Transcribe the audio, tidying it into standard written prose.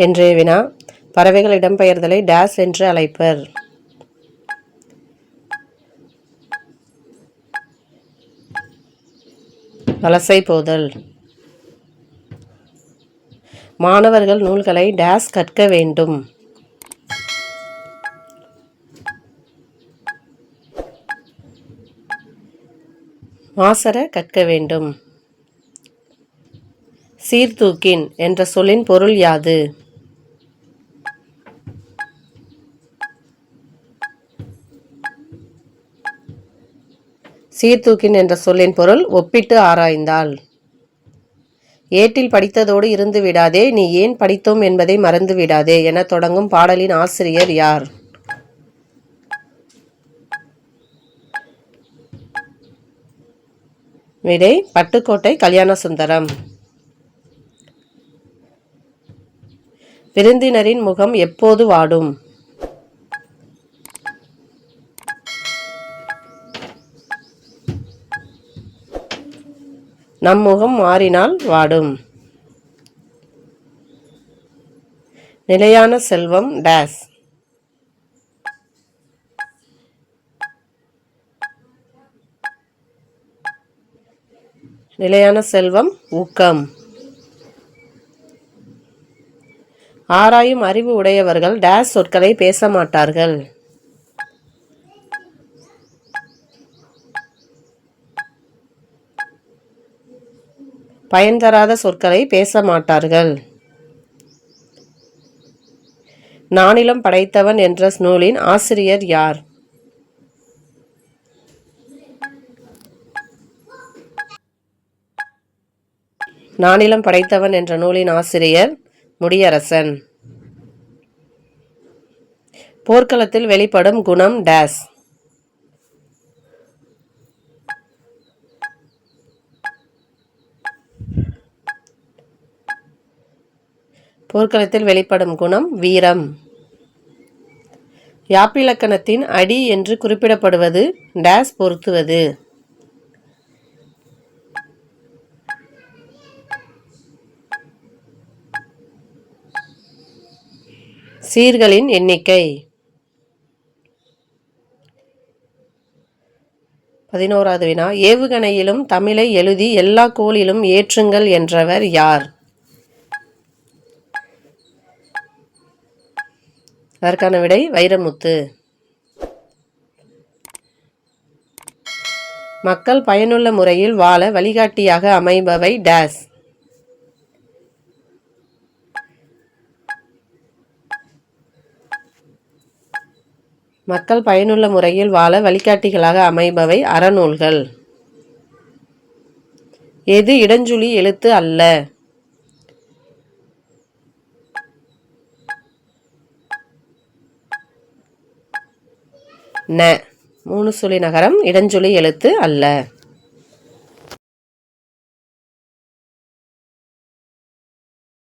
இன்றைய வினா, பறவைகள் இடம்பெயர்தலை டேஸ் என்று அழைப்பர்? வலசை போதல். மாணவர்கள் நூல்களை டேஸ் கற்க வேண்டும்? மாசற கற்க வேண்டும். சீர்தூக்கின் என்ற சொல்லின் பொருள் யாது? சீர்தூக்கின் என்ற சொல்லின் பொருள் ஒப்பிட்டு ஆராய்ந்தால். ஏட்டில் படித்ததோடு இருந்து விடாதே, நீ ஏன் படித்தோம் என்பதை மறந்து விடாதே என தொடங்கும் பாடலின் ஆசிரியர் யார்? விடை பட்டுக்கோட்டை கல்யாணசுந்தரம். விருந்தினரின் முகம் எப்போது வாடும்? நம் முகம் மாறினால் வாடும். நிலையான செல்வம் டேஸ். நிலையான செல்வம் ஊக்கம். ஆராயும் அறிவு உடையவர்கள் டேஸ் சொற்களை பேச மாட்டார்கள்? பயன் தராத சொற்களை பேச மாட்டார்கள். நானிலம் படைத்தவன் என்ற நூலின் ஆசிரியர் யார்? நானிலம் படைத்தவன் என்ற நூலின் ஆசிரியர் முடியரசன். போர்க்களத்தில் வெளிப்படும் குணம் டேஸ். போர்க்களத்தில் வெளிப்படும் குணம் வீரம். யாப்பிலக்கணத்தின் அடி என்று குறிப்பிடப்படுவது டேஸ் பொருத்துவது? சீர்களின் எண்ணிக்கை. 11வது வினா, ஏவுகணையிலும் தமிழை எழுதி எல்லா கோளிலும் ஏற்றுங்கள் என்றவர் யார்? அதற்கான விடை வைரமுத்து. மக்கள் பயனுள்ள முறையில் வாழ வழிகாட்டியாக அமைபவை டேஸ். மக்கள் பயனுள்ள முறையில் வாழ வழிகாட்டிகளாக அமைபவை அறநூல்கள். எது இடஞ்சுழி எழுத்து அல்ல? ந. 3 சுழி நகரம் இடஞ்சுழி எழுத்து அல்ல.